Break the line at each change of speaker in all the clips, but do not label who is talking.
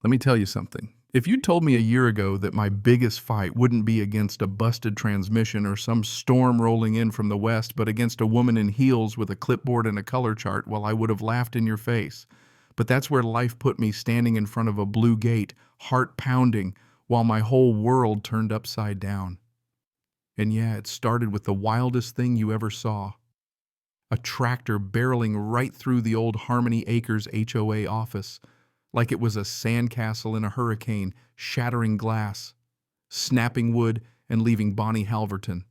Let me tell you something. If you told me a year ago that my biggest fight wouldn't be against a busted transmission or some storm rolling in from the west, but against a woman in heels with a clipboard and a color chart, well, I would have laughed in your face. But that's where life put me, standing in front of a blue gate, heart pounding, while my whole world turned upside down. And yeah, it started with the wildest thing you ever saw. A tractor barreling right through the old Harmony Acres HOA office, like it was a sandcastle in a hurricane, shattering glass, snapping wood, and leaving Bonnie Halverton,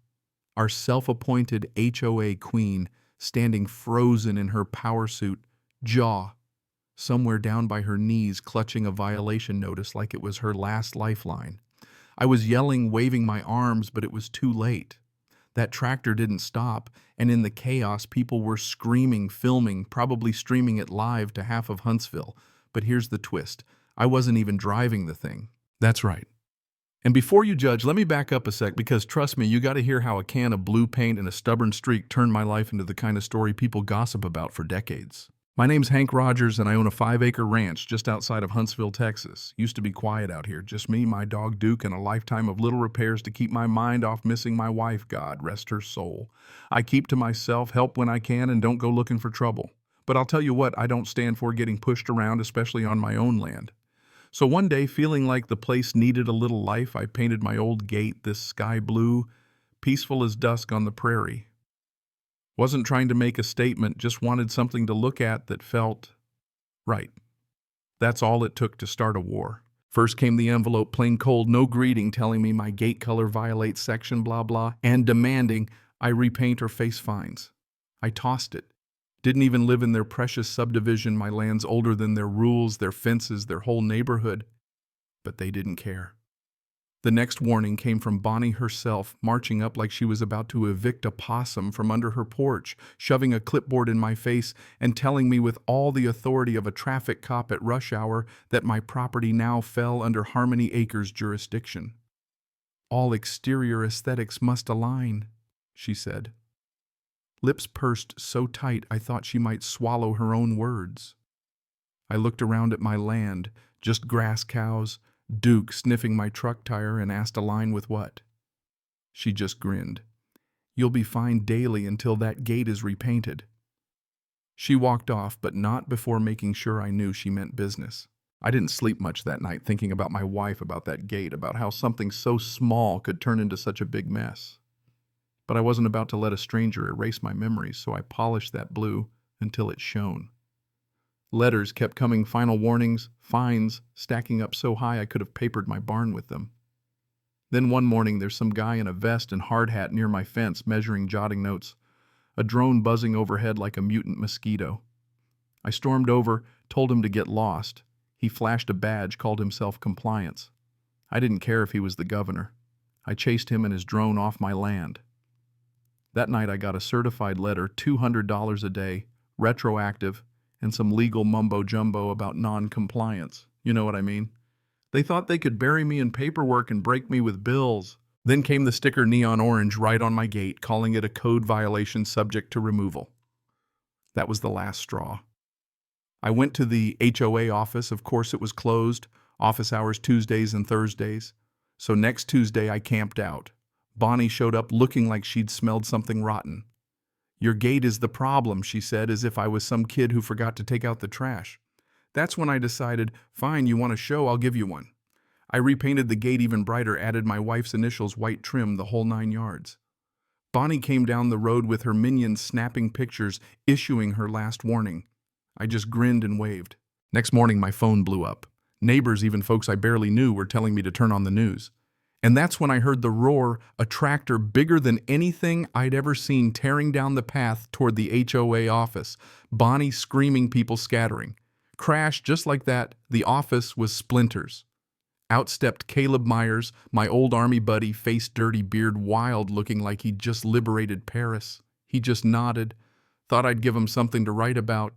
our self-appointed HOA queen, standing frozen in her power suit, jaw somewhere down by her knees, clutching a violation notice like it was her last lifeline. I was yelling, waving my arms, but it was too late. That tractor didn't stop, and in the chaos, people were screaming, filming, probably streaming it live to half of Huntsville. But here's the twist. I wasn't even driving the thing. That's right. And before you judge, let me back up a sec, because trust me, you got to hear how a can of blue paint and a stubborn streak turned my life into the kind of story people gossip about for decades. My name's Hank Rogers, and I own a 5-acre ranch just outside of Huntsville, Texas. Used to be quiet out here, just me, my dog Duke, and a lifetime of little repairs to keep my mind off missing my wife, God rest her soul. I keep to myself, help when I can, and don't go looking for trouble. But I'll tell you what, I don't stand for getting pushed around, especially on my own land. So one day, feeling like the place needed a little life, I painted my old gate this sky blue, peaceful as dusk on the prairie. Wasn't trying to make a statement, just wanted something to look at that felt right. That's all it took to start a war. First came the envelope, plain cold, no greeting, telling me my gate color violates section blah blah, and demanding I repaint or face fines. I tossed it. Didn't even live in their precious subdivision, my land's older than their rules, their fences, their whole neighborhood. But they didn't care. The next warning came from Bonnie herself, marching up like she was about to evict a possum from under her porch, shoving a clipboard in my face and telling me with all the authority of a traffic cop at rush hour that my property now fell under Harmony Acres jurisdiction. All exterior aesthetics must align, she said. Lips pursed so tight I thought she might swallow her own words. I looked around at my land, just grass cows, Duke sniffing my truck tire, and asked align with what? She just grinned. You'll be fined daily until that gate is repainted. She walked off, but not before making sure I knew she meant business. I didn't sleep much that night, thinking about my wife, about that gate, about how something so small could turn into such a big mess. But I wasn't about to let a stranger erase my memories, so I polished that blue until it shone. Letters kept coming, final warnings, fines, stacking up so high I could have papered my barn with them. Then one morning there's some guy in a vest and hard hat near my fence measuring, jotting notes, a drone buzzing overhead like a mutant mosquito. I stormed over, told him to get lost. He flashed a badge, called himself Compliance. I didn't care if he was the governor. I chased him and his drone off my land. That night I got a certified letter, $200 a day, retroactive, and some legal mumbo-jumbo about non-compliance. You know what I mean? They thought they could bury me in paperwork and break me with bills. Then came the sticker neon orange right on my gate, calling it a code violation subject to removal. That was the last straw. I went to the HOA office. Of course it was closed, office hours Tuesdays and Thursdays. So next Tuesday I camped out. Bonnie showed up looking like she'd smelled something rotten. Your gate is the problem, she said, as if I was some kid who forgot to take out the trash. That's when I decided, fine, you want a show, I'll give you one. I repainted the gate even brighter, added my wife's initials, white trim, the whole 9 yards. Bonnie came down the road with her minions snapping pictures, issuing her last warning. I just grinned and waved. Next morning, my phone blew up. Neighbors, even folks I barely knew, were telling me to turn on the news. And that's when I heard the roar, a tractor bigger than anything I'd ever seen tearing down the path toward the HOA office, Bonnie screaming, people scattering. Crash, just like that, the office was splinters. Out stepped Caleb Myers, my old army buddy, face dirty, beard wild, looking like he'd just liberated Paris. He just nodded, thought I'd give him something to write about.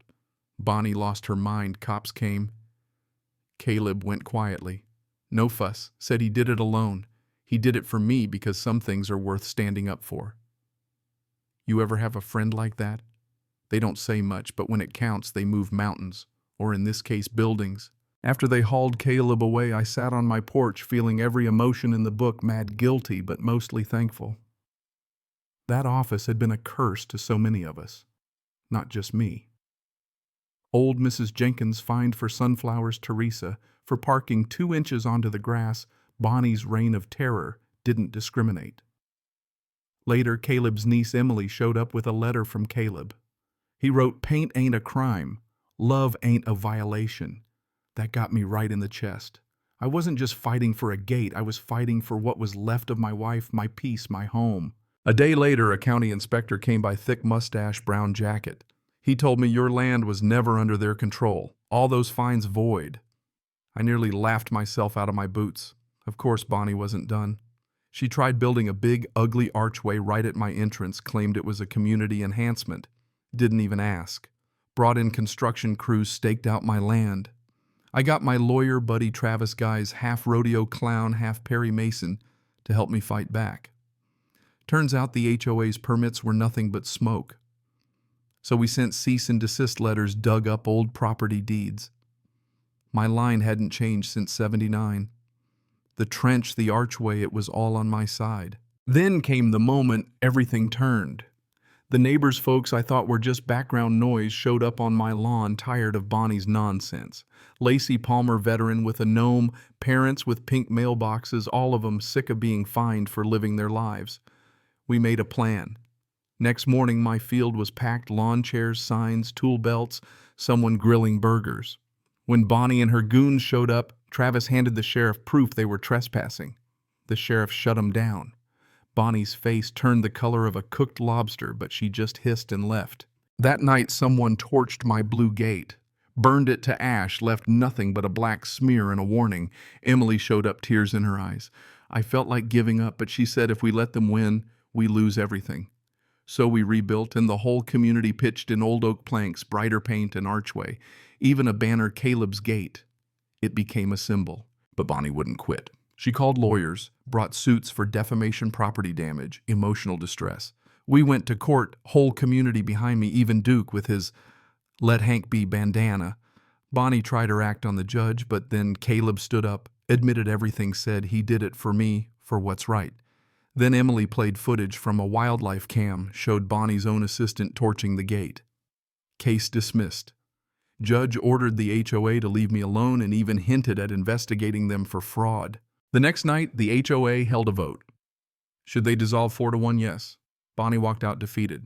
Bonnie lost her mind, cops came. Caleb went quietly. No fuss, said he did it alone. He did it for me because some things are worth standing up for. You ever have a friend like that? They don't say much, but when it counts, they move mountains, or in this case, buildings. After they hauled Caleb away, I sat on my porch feeling every emotion in the book, mad, guilty, but mostly thankful. That office had been a curse to so many of us, not just me. Old Mrs. Jenkins fined for Sunflower's Teresa for parking 2 inches onto the grass. Bonnie's reign of terror didn't discriminate. Later, Caleb's niece Emily showed up with a letter from Caleb. He wrote, "Paint ain't a crime. Love ain't a violation." That got me right in the chest. I wasn't just fighting for a gate, I was fighting for what was left of my wife, my peace, my home. A day later, a county inspector came by, thick mustache, brown jacket. He told me, "Your land was never under their control. All those fines void." I nearly laughed myself out of my boots. Of course, Bonnie wasn't done. She tried building a big, ugly archway right at my entrance, claimed it was a community enhancement. Didn't even ask. Brought in construction crews, staked out my land. I got my lawyer buddy Travis Guy's half rodeo clown, half Perry Mason to help me fight back. Turns out the HOA's permits were nothing but smoke. So we sent cease and desist letters, dug up old property deeds. My line hadn't changed since '79. The trench, the archway, it was all on my side. Then came the moment everything turned. The neighbors' folks I thought were just background noise showed up on my lawn, tired of Bonnie's nonsense. Lacey Palmer, veteran with a gnome, parents with pink mailboxes, all of them sick of being fined for living their lives. We made a plan. Next morning, my field was packed, lawn chairs, signs, tool belts, someone grilling burgers. When Bonnie and her goons showed up, Travis handed the sheriff proof they were trespassing. The sheriff shut him down. Bonnie's face turned the color of a cooked lobster, but she just hissed and left. That night, someone torched my blue gate, burned it to ash, left nothing but a black smear and a warning. Emily showed up, tears in her eyes. I felt like giving up, but she said if we let them win, we lose everything. So we rebuilt, and the whole community pitched in old oak planks, brighter paint, and archway, even a banner, Caleb's Gate. It became a symbol, but Bonnie wouldn't quit. She called lawyers, brought suits for defamation, property damage, emotional distress. We went to court, whole community behind me, even Duke with his "Let Hank Be" bandana. Bonnie tried her act on the judge, but then Caleb stood up, admitted everything, said he did it for me, for what's right. Then Emily played footage from a wildlife cam, showed Bonnie's own assistant torching the gate. Case dismissed. Judge ordered the HOA to leave me alone and even hinted at investigating them for fraud. The next night, the HOA held a vote. Should they dissolve 4-1? Yes. Bonnie walked out defeated.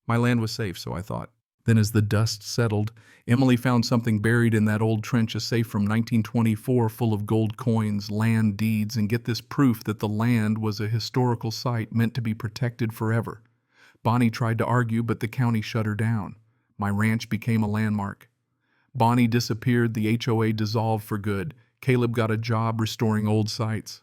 My land was safe, so I thought. Then as the dust settled, Emily found something buried in that old trench, a safe from 1924 full of gold coins, land deeds, and get this, proof that the land was a historical site meant to be protected forever. Bonnie tried to argue, but the county shut her down. My ranch became a landmark. Bonnie disappeared, the HOA dissolved for good. Caleb got a job restoring old sites.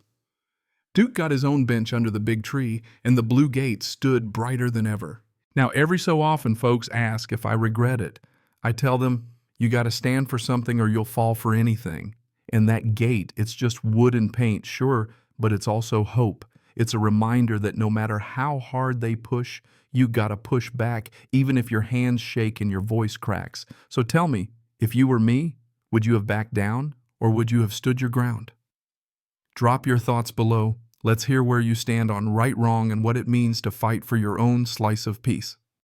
Duke got his own bench under the big tree, and the blue gate stood brighter than ever. Now, every so often, folks ask if I regret it. I tell them, you got to stand for something or you'll fall for anything. And that gate, it's just wood and paint, sure, but it's also hope. It's a reminder that no matter how hard they push, you got to push back, even if your hands shake and your voice cracks. So tell me, if you were me, would you have backed down, or would you have stood your ground? Drop your thoughts below. Let's hear where you stand on right, wrong, and what it means to fight for your own slice of peace.